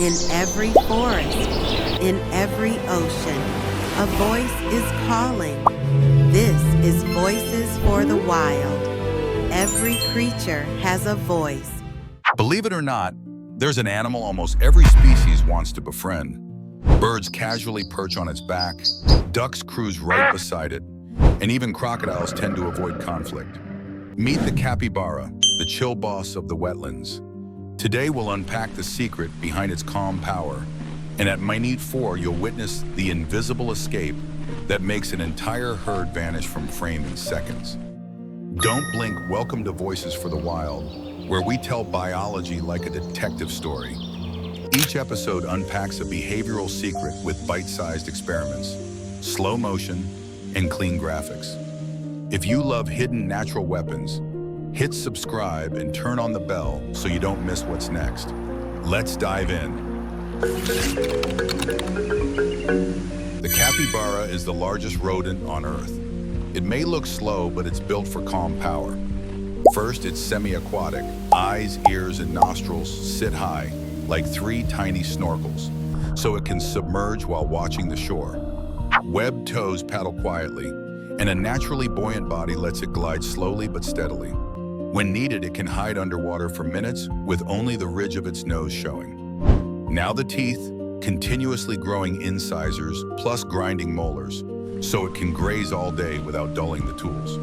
In every forest, in every ocean, a voice is calling. This is Voices for the Wild. Every creature has a voice. Believe it or not, there's an animal almost every species wants to befriend. Birds casually perch on its back, ducks cruise right beside it, and even crocodiles tend to avoid conflict. Meet the capybara, the chill boss of the wetlands. Today we'll unpack the secret behind its calm power, and at Minute 4 you'll witness the invisible escape that makes an entire herd vanish from frame in seconds. Don't blink. Welcome to Voices for the Wild, where we tell biology like a detective story. Each episode unpacks a behavioral secret with bite-sized experiments, slow motion, and clean graphics. If you love hidden natural weapons, hit subscribe and turn on the bell so you don't miss what's next. Let's dive in. The capybara is the largest rodent on Earth. It may look slow, but it's built for calm power. First, it's semi-aquatic. Eyes, ears, and nostrils sit high, like 3 tiny snorkels, so it can submerge while watching the shore. Webbed toes paddle quietly, and a naturally buoyant body lets it glide slowly but steadily. When needed, it can hide underwater for minutes with only the ridge of its nose showing. Now the teeth, continuously growing incisors plus grinding molars, so it can graze all day without dulling the tools.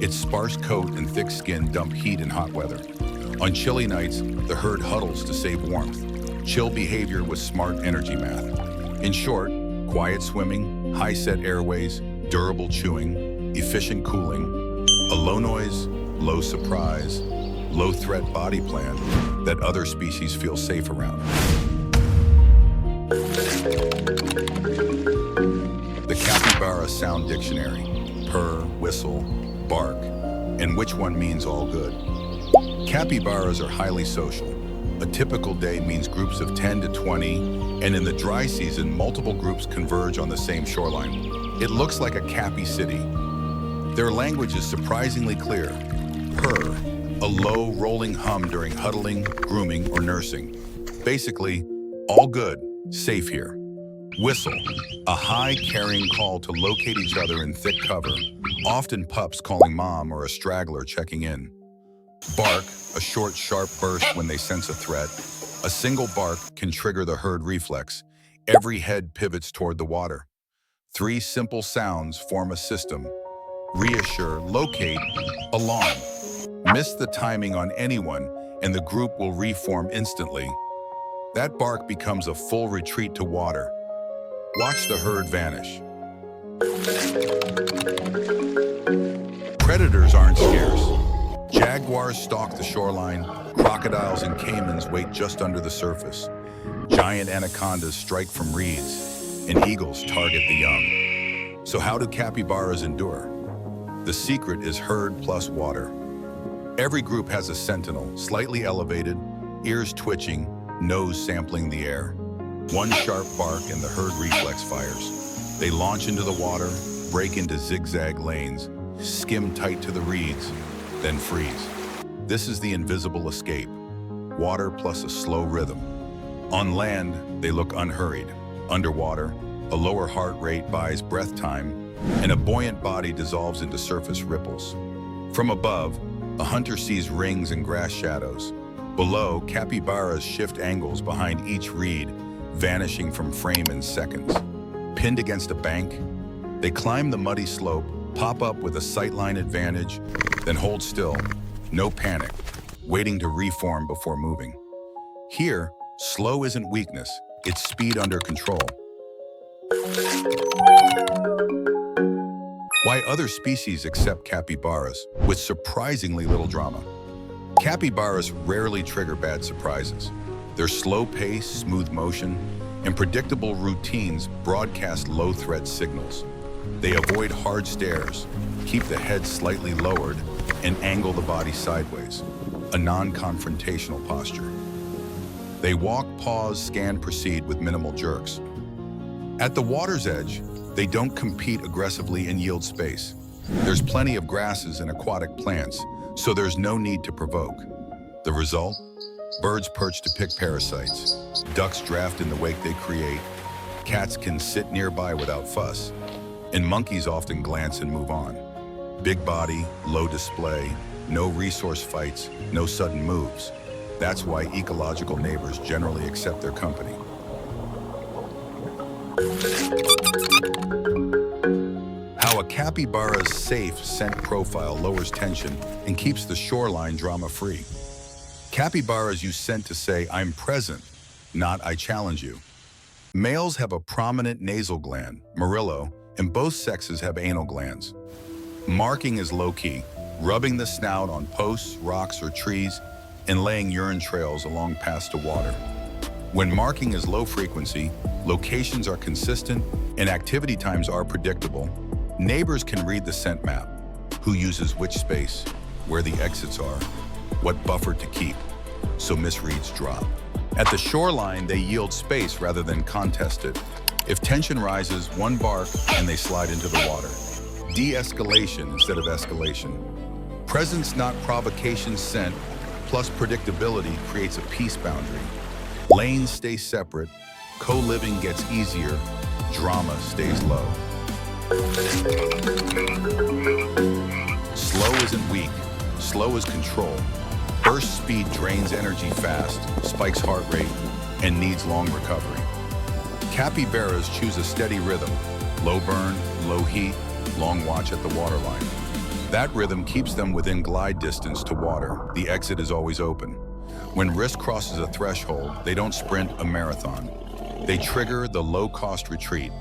Its sparse coat and thick skin dump heat in hot weather. On chilly nights, the herd huddles to save warmth. Chill behavior with smart energy math. In short, quiet swimming, high-set airways, durable chewing, efficient cooling, a low noise, low surprise, low threat body plan that other species feel safe around. The Capybara Sound Dictionary: purr, whistle, bark, and which one means all good. Capybaras are highly social. A typical day means groups of 10 to 20, and in the dry season, multiple groups converge on the same shoreline. It looks like a cappy city. Their language is surprisingly clear. Purr, a low, rolling hum during huddling, grooming, or nursing. Basically, all good, safe here. Whistle, a high, carrying call to locate each other in thick cover, often pups calling mom or a straggler checking in. Bark, a short, sharp burst when they sense a threat. A single bark can trigger the herd reflex. Every head pivots toward the water. 3 simple sounds form a system: reassure, locate, alarm. Miss the timing on anyone, and the group will reform instantly. That bark becomes a full retreat to water. Watch the herd vanish. Predators aren't scarce. Jaguars stalk the shoreline. Crocodiles and caimans wait just under the surface. Giant anacondas strike from reeds, and eagles target the young. So how do capybaras endure? The secret is herd plus water. Every group has a sentinel, slightly elevated, ears twitching, nose sampling the air. One sharp bark and the herd reflex fires. They launch into the water, break into zigzag lanes, skim tight to the reeds, then freeze. This is the invisible escape. Water plus a slow rhythm. On land, they look unhurried. Underwater, a lower heart rate buys breath time, and a buoyant body dissolves into surface ripples. From above, a hunter sees rings and grass shadows. Below, capybaras shift angles behind each reed, vanishing from frame in seconds. Pinned against a bank, they climb the muddy slope, pop up with a sightline advantage, then hold still, no panic, waiting to reform before moving. Here, slow isn't weakness, it's speed under control. Why other species accept capybaras with surprisingly little drama. Capybaras rarely trigger bad surprises. Their slow pace, smooth motion, and predictable routines broadcast low-threat signals. They avoid hard stares, keep the head slightly lowered, and angle the body sideways, a non-confrontational posture. They walk, pause, scan, proceed with minimal jerks. At the water's edge, they don't compete aggressively and yield space. There's plenty of grasses and aquatic plants, so there's no need to provoke. The result? Birds perch to pick parasites. Ducks draft in the wake they create. Cats can sit nearby without fuss. And monkeys often glance and move on. Big body, low display, no resource fights, no sudden moves. That's why ecological neighbors generally accept their company. How a capybara's safe scent profile lowers tension and keeps the shoreline drama-free. Capybaras use scent to say, "I'm present," not "I challenge you." Males have a prominent nasal gland, morillo, and both sexes have anal glands. Marking is low-key, rubbing the snout on posts, rocks, or trees, and laying urine trails along paths to water. When marking is low frequency, locations are consistent, and activity times are predictable, neighbors can read the scent map: who uses which space, where the exits are, what buffer to keep, so misreads drop. At the shoreline, they yield space rather than contest it. If tension rises, one bark and they slide into the water. De-escalation instead of escalation. Presence, not provocation scent, plus predictability creates a peace boundary. Lanes stay separate, co-living gets easier, drama stays low. Slow isn't weak, slow is control. Burst speed drains energy fast, spikes heart rate, and needs long recovery. Capybaras choose a steady rhythm: low burn, low heat, long watch at the waterline. That rhythm keeps them within glide distance to water. The exit is always open. When risk crosses a threshold, they don't sprint a marathon. They trigger the low-cost retreat.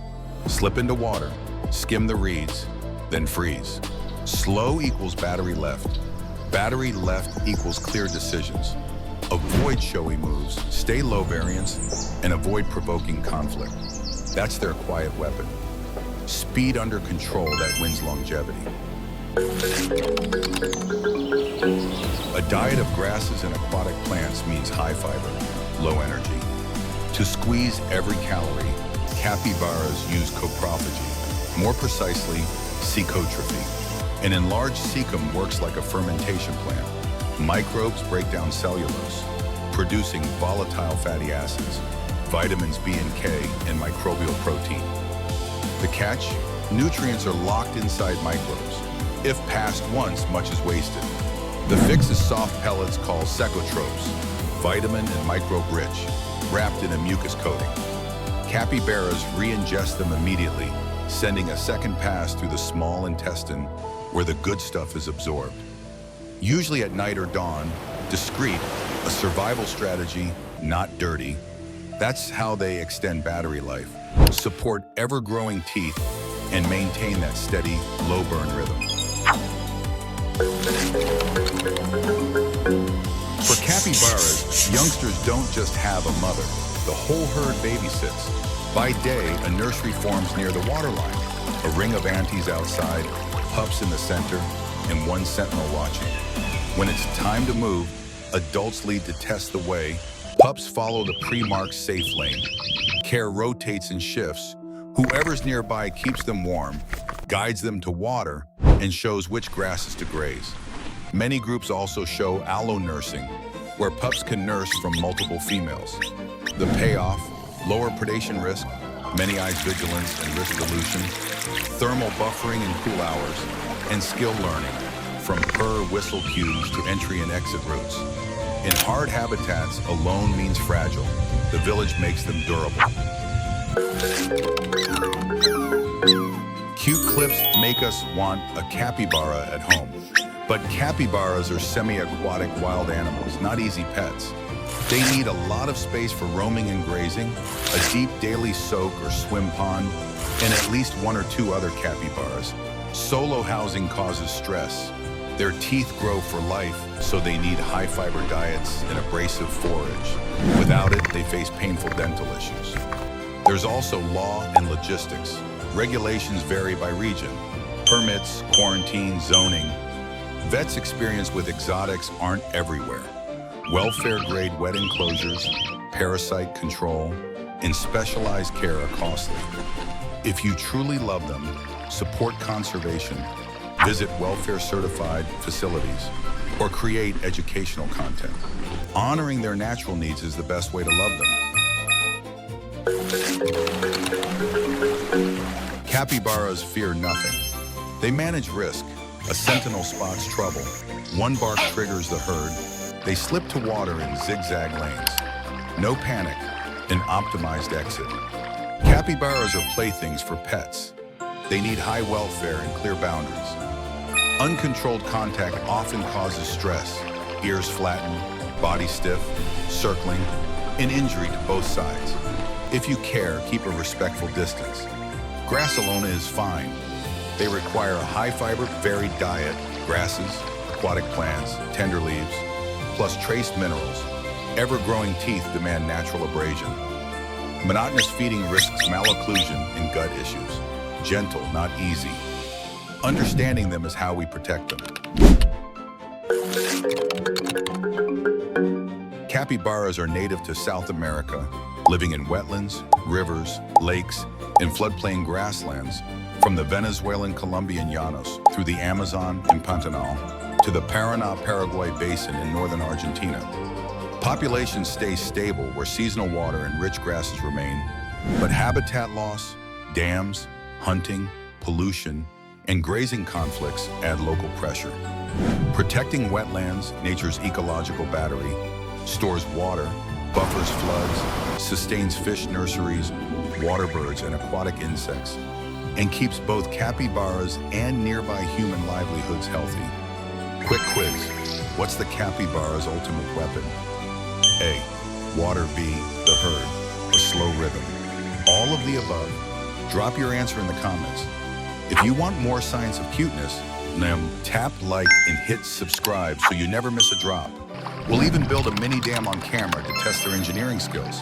Slip into water, skim the reeds, then freeze. Slow equals battery left. Battery left equals clear decisions. Avoid showy moves, stay low variance, and avoid provoking conflict. That's their quiet weapon. Speed under control that wins longevity. A diet of grasses and aquatic plants means high fiber, low energy. To squeeze every calorie, capybaras use coprophagy, more precisely, cecotrophy. An enlarged cecum works like a fermentation plant. Microbes break down cellulose, producing volatile fatty acids, vitamins B and K, and microbial protein. The catch? Nutrients are locked inside microbes. If passed once, much is wasted. The fix is soft pellets called cecotropes, vitamin and microbe rich, wrapped in a mucus coating. Capybaras re-ingest them immediately, sending a second pass through the small intestine where the good stuff is absorbed. Usually at night or dawn, discreet, a survival strategy, not dirty. That's how they extend battery life, support ever-growing teeth, and maintain that steady, low-burn rhythm. For capybaras, youngsters don't just have a mother. The whole herd babysits. By day, a nursery forms near the waterline, a ring of aunties outside, pups in the center, and one sentinel watching. When it's time to move, adults lead to test the way, pups follow the pre-marked safe lane. Care rotates and shifts. Whoever's nearby keeps them warm, guides them to water, and shows which grasses to graze. Many groups also show allo-nursing, where pups can nurse from multiple females. The payoff: lower predation risk, many eyes vigilance and risk dilution, thermal buffering in cool hours, and skill learning, from purr whistle cues to entry and exit routes. In hard habitats, alone means fragile. The village makes them durable. Cute clips make us want a capybara at home. But capybaras are semi-aquatic wild animals, not easy pets. They need a lot of space for roaming and grazing, a deep daily soak or swim pond, and at least one or two other capybaras. Solo housing causes stress. Their teeth grow for life, so they need high-fiber diets and abrasive forage. Without it, they face painful dental issues. There's also law and logistics. Regulations vary by region. Permits, quarantine, zoning. Vets experienced with exotics aren't everywhere. Welfare-grade wet enclosures, parasite control, and specialized care are costly. If you truly love them, support conservation, visit welfare-certified facilities, or create educational content. Honoring their natural needs is the best way to love them. Capybaras fear nothing. They manage risk. A sentinel spots trouble. One bark triggers the herd. They slip to water in zigzag lanes. No panic, an optimized exit. Capybaras are playthings for pets. They need high welfare and clear boundaries. Uncontrolled contact often causes stress. Ears flatten, body stiff, circling, an injury to both sides. If you care, keep a respectful distance. Grass alone is fine. They require a high-fiber, varied diet, grasses, aquatic plants, tender leaves, plus trace minerals. Ever-growing teeth demand natural abrasion. Monotonous feeding risks malocclusion and gut issues. Gentle, not easy. Understanding them is how we protect them. Capybaras are native to South America, living in wetlands, rivers, lakes, and floodplain grasslands, from the Venezuelan-Colombian Llanos through the Amazon and Pantanal to the Paraná-Paraguay basin in northern Argentina. Populations stay stable where seasonal water and rich grasses remain, but habitat loss, dams, hunting, pollution, and grazing conflicts add local pressure. Protecting wetlands, nature's ecological battery, stores water, buffers floods, sustains fish nurseries, water birds, and aquatic insects, and keeps both capybaras and nearby human livelihoods healthy. Quick quiz. What's the capybara's ultimate weapon? A. Water. B. The herd. A slow rhythm. All of the above. Drop your answer in the comments. If you want more signs of cuteness, then tap like and hit subscribe so you never miss a drop. We'll even build a mini dam on camera to test their engineering skills.